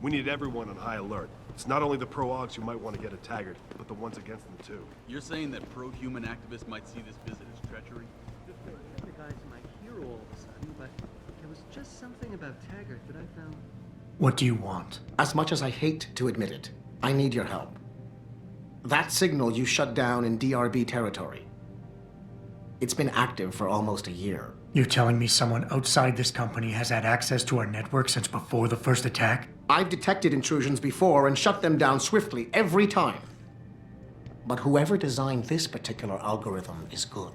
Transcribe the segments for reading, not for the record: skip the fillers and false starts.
We need everyone on high alert. It's not only the pro-Augs who might want to get at Taggart, but the ones against them too. You're saying that pro-human activists might see this visit as treachery? The guy's my hero all of a sudden, but there was just something about Taggart that I found... What do you want? As much as I hate to admit it, I need your help. That signal you shut down in DRB territory. It's been active for almost a year. You're telling me someone outside this company has had access to our network since before the first attack? I've detected intrusions before and shut them down swiftly every time. But whoever designed this particular algorithm is good.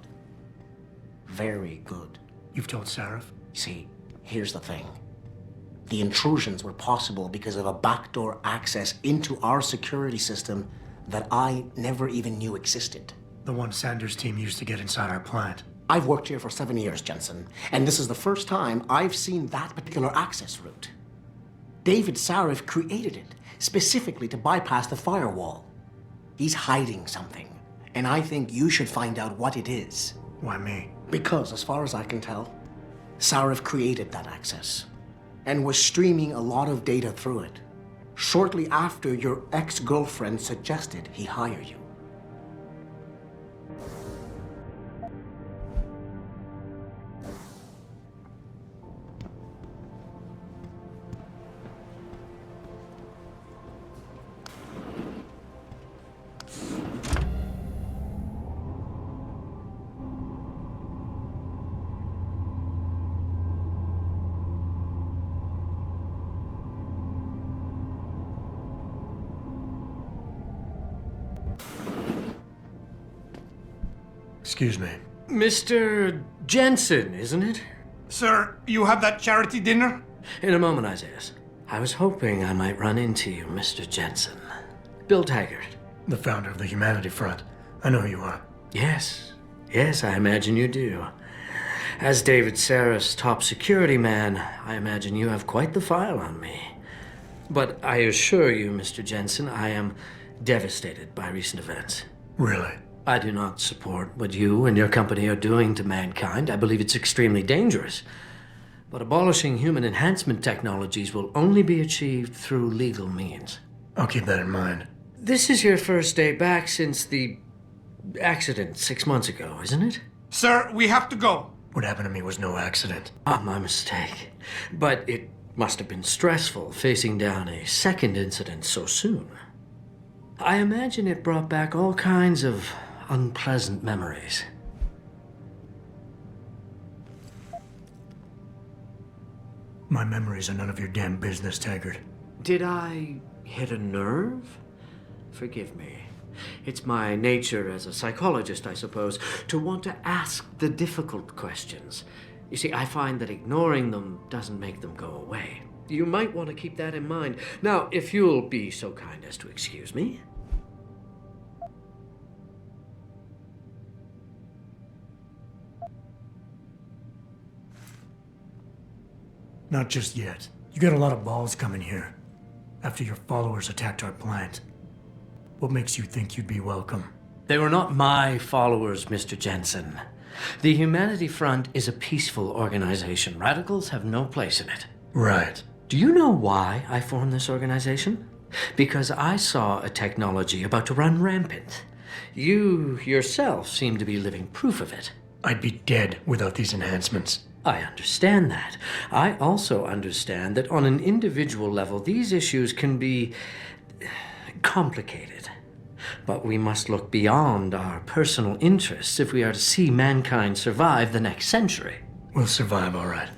Very good. You've told Sarif? See, here's the thing. The intrusions were possible because of a backdoor access into our security system that I never even knew existed. The one Sanders' team used to get inside our plant. I've worked here for 7 years, Jensen, and this is the first time I've seen that particular access route. David Sarif created it specifically to bypass the firewall. He's hiding something, and I think you should find out what it is. Why me? Because, as far as I can tell, Sarif created that access and was streaming a lot of data through it shortly after your ex-girlfriend suggested he hire you. Excuse me. Mr. Jensen, isn't it? Sir, you have that charity dinner? In a moment, Isaiah. I was hoping I might run into you, Mr. Jensen. Bill Taggart. The founder of the Humanity Front. I know who you are. Yes, I imagine you do. As David Sarif's top security man, I imagine you have quite the file on me. But I assure you, Mr. Jensen, I am devastated by recent events. Really? I do not support what you and your company are doing to mankind. I believe it's extremely dangerous. But abolishing human enhancement technologies will only be achieved through legal means. I'll keep that in mind. This is your first day back since the accident 6 months ago, isn't it? Sir, we have to go. What happened to me was no accident. Ah, my mistake. But it must have been stressful facing down a second incident so soon. I imagine it brought back all kinds of unpleasant memories. My memories are none of your damn business, Taggart. Did I hit a nerve? Forgive me. It's my nature as a psychologist, I suppose, to want to ask the difficult questions. You see, I find that ignoring them doesn't make them go away. You might want to keep that in mind. Now, if you'll be so kind as to excuse me. Not just yet. You got a lot of balls coming here. After your followers attacked our plant. What makes you think you'd be welcome? They were not my followers, Mr. Jensen. The Humanity Front is a peaceful organization. Radicals have no place in it. Right. Do you know why I formed this organization? Because I saw a technology about to run rampant. You yourself seem to be living proof of it. I'd be dead without these enhancements. I understand that. I also understand that on an individual level, these issues can be complicated. But we must look beyond our personal interests if we are to see mankind survive the next century. We'll survive, all right.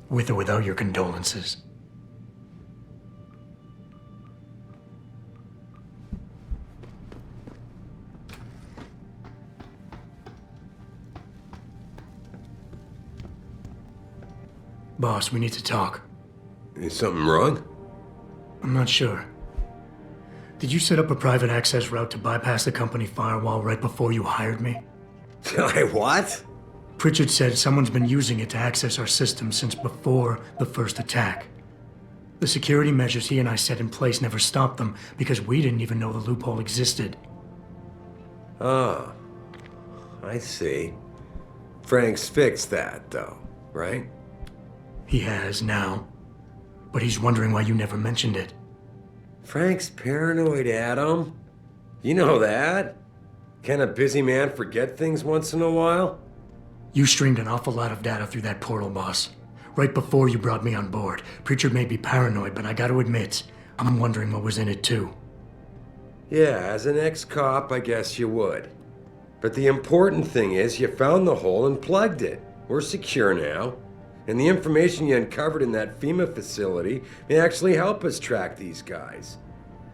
With or without your condolences. Boss, we need to talk. Is something wrong? I'm not sure. Did you set up a private access route to bypass the company firewall right before you hired me? What? Pritchard said someone's been using it to access our system since before the first attack. The security measures he and I set in place never stopped them because we didn't even know the loophole existed. Oh, I see. Frank's fixed that, though, right? He has now. But he's wondering why you never mentioned it. Frank's paranoid, Adam. You know that. Can a busy man forget things once in a while? You streamed an awful lot of data through that portal, boss. Right before you brought me on board, Preacher made me paranoid, but I gotta admit, I'm wondering what was in it too. Yeah, as an ex-cop, I guess you would. But the important thing is you found the hole and plugged it. We're secure now. And the information you uncovered in that FEMA facility may actually help us track these guys.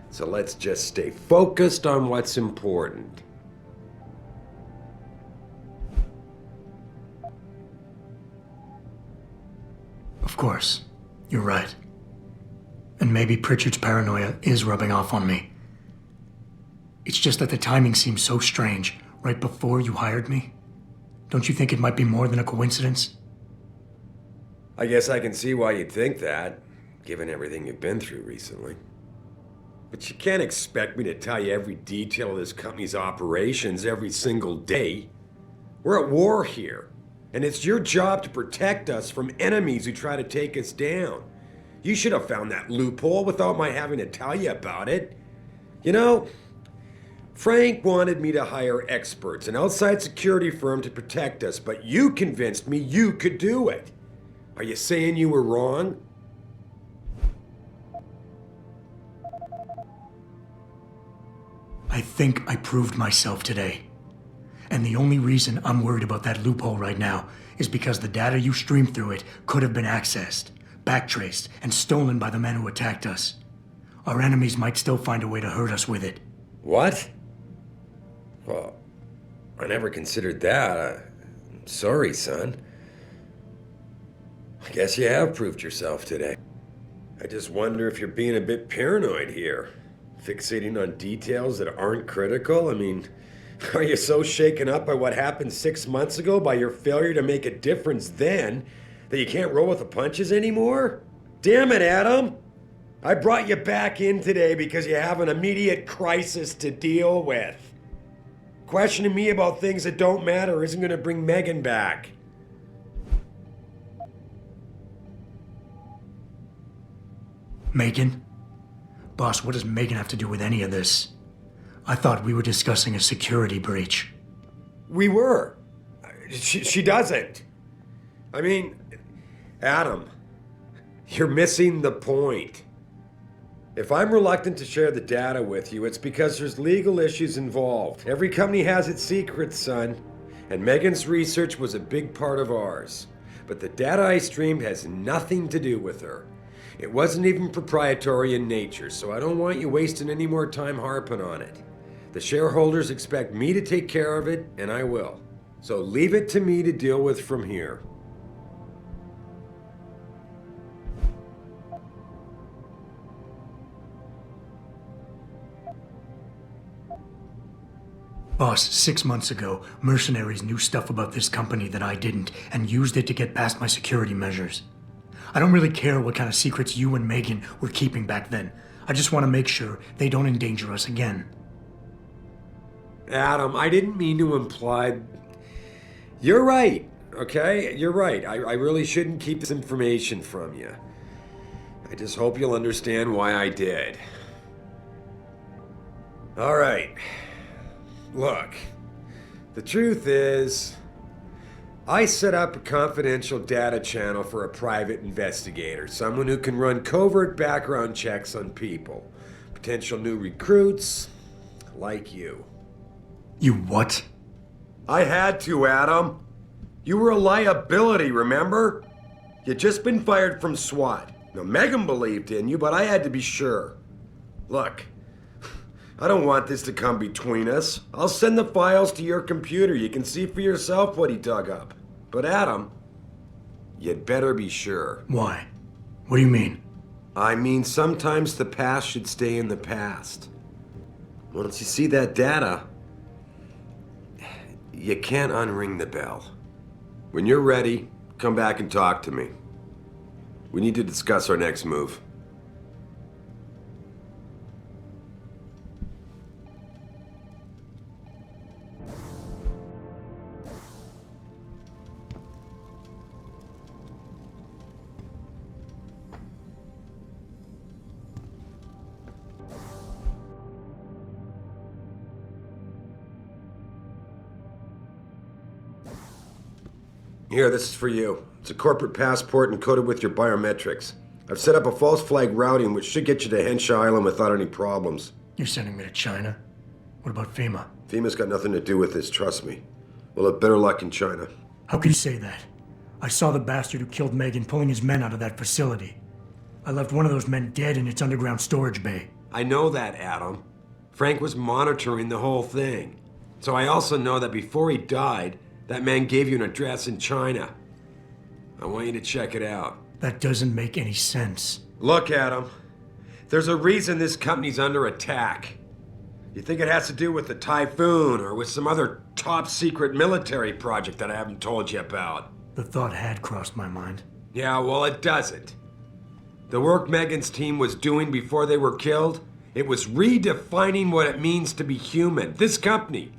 So let's just stay focused on what's important. Of course, you're right. And maybe Pritchard's paranoia is rubbing off on me. It's just that the timing seems so strange, right before you hired me. Don't you think it might be more than a coincidence? I guess I can see why you'd think that, given everything you've been through recently. But you can't expect me to tell you every detail of this company's operations every single day. We're at war here, and it's your job to protect us from enemies who try to take us down. You should have found that loophole without my having to tell you about it. You know, Frank wanted me to hire experts, an outside security firm to protect us, but you convinced me you could do it. Are you saying you were wrong? I think I proved myself today. And the only reason I'm worried about that loophole right now is because the data you streamed through it could have been accessed, backtraced, and stolen by the men who attacked us. Our enemies might still find a way to hurt us with it. What? Well, I never considered that. I'm sorry, son. I guess you have proved yourself today. I just wonder if you're being a bit paranoid here. Fixating on details that aren't critical? I mean, are you so shaken up by what happened 6 months ago, by your failure to make a difference then, that you can't roll with the punches anymore? Damn it, Adam! I brought you back in today because you have an immediate crisis to deal with. Questioning me about things that don't matter isn't going to bring Megan back. Megan? Boss, what does Megan have to do with any of this? I thought we were discussing a security breach. We were. She doesn't. I mean, Adam, you're missing the point. If I'm reluctant to share the data with you, it's because there's legal issues involved. Every company has its secrets, son. And Megan's research was a big part of ours. But the data I streamed has nothing to do with her. It wasn't even proprietary in nature, so I don't want you wasting any more time harping on it. The shareholders expect me to take care of it, and I will. So leave it to me to deal with from here. Boss, 6 months ago, mercenaries knew stuff about this company that I didn't and used it to get past my security measures. I don't really care what kind of secrets you and Megan were keeping back then. I just want to make sure they don't endanger us again. Adam, I didn't mean to imply... You're right, okay? You're right. I really shouldn't keep this information from you. I just hope you'll understand why I did. All right. Look, the truth is, I set up a confidential data channel for a private investigator, someone who can run covert background checks on people, potential new recruits, like you. You what? I had to, Adam. You were a liability, remember? You'd just been fired from SWAT. Now, Megan believed in you, but I had to be sure. Look, I don't want this to come between us. I'll send the files to your computer. You can see for yourself what he dug up. But Adam, you'd better be sure. Why? What do you mean? I mean, sometimes the past should stay in the past. Once you see that data, you can't unring the bell. When you're ready, come back and talk to me. We need to discuss our next move. Here, this is for you. It's a corporate passport encoded with your biometrics. I've set up a false flag routing which should get you to Henshaw Island without any problems. You're sending me to China? What about FEMA? FEMA's got nothing to do with this, trust me. We'll have better luck in China. How can you say that? I saw the bastard who killed Megan pulling his men out of that facility. I left one of those men dead in its underground storage bay. I know that, Adam. Frank was monitoring the whole thing. So I also know that before he died, that man gave you an address in China. I want you to check it out. That doesn't make any sense. Look, Adam. There's a reason this company's under attack. You think it has to do with the Typhoon or with some other top secret military project that I haven't told you about? The thought had crossed my mind. Yeah, well, it doesn't. The work Megan's team was doing before they were killed, it was redefining what it means to be human. This company,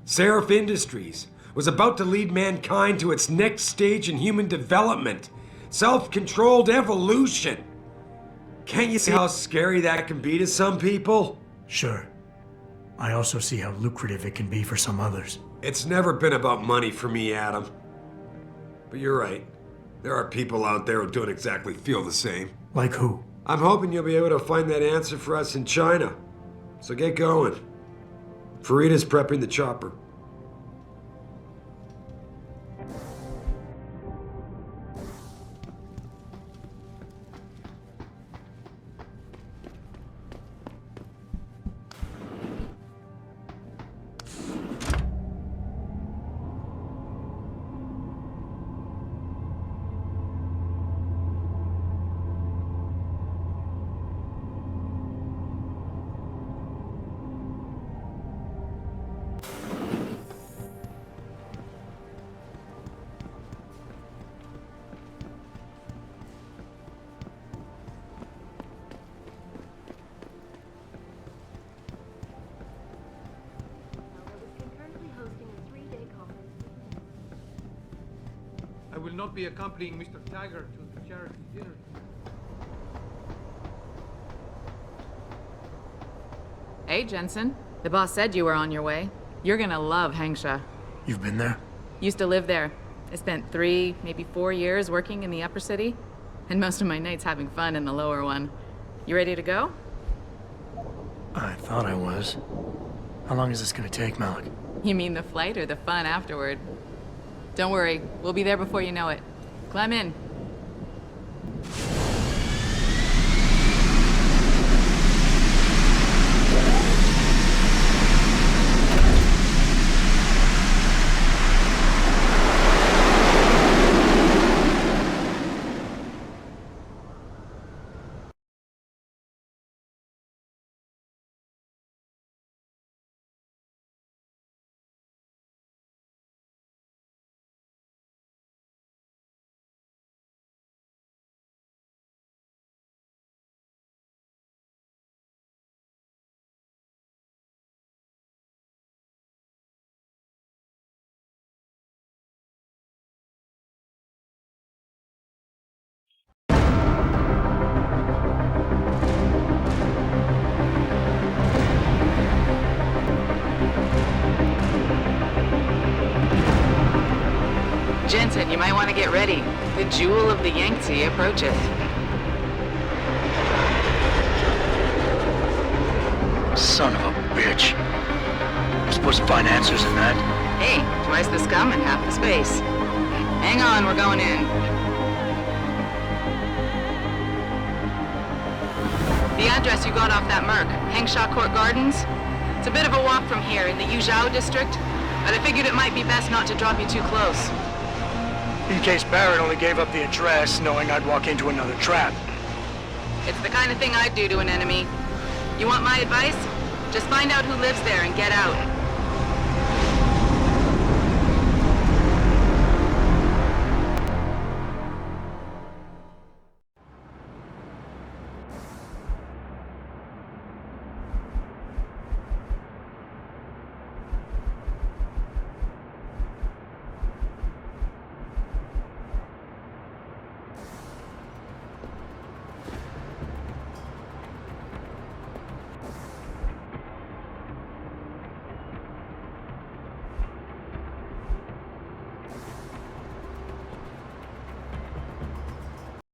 Seraph Industries, was about to lead mankind to its next stage in human development. Self-controlled evolution. Can't you see how scary that can be to some people? Sure. I also see how lucrative it can be for some others. It's never been about money for me, Adam. But you're right. There are people out there who don't exactly feel the same. Like who? I'm hoping you'll be able to find that answer for us in China. So get going. Farida's prepping the chopper. I will not be accompanying Mr. Taggart to the charity dinner. Hey, Jensen. The boss said you were on your way. You're gonna love Hangsha. You've been there? Used to live there. I spent 3, maybe 4 years working in the upper city, and most of my nights having fun in the lower one. You ready to go? I thought I was. How long is this gonna take, Malik? You mean the flight or the fun afterward? Don't worry, we'll be there before you know it. Climb in. Jensen, you might want to get ready. The jewel of the Yangtze approaches. Son of a bitch. I'm supposed to find answers in that. Hey, twice the scum and half the space. Hang on, we're going in. The address you got off that Merc, Hangshaw Court Gardens. It's a bit of a walk from here in the Yuzhou district, but I figured it might be best not to drop you too close. In case Barrett only gave up the address, knowing I'd walk into another trap. It's the kind of thing I'd do to an enemy. You want my advice? Just find out who lives there and get out.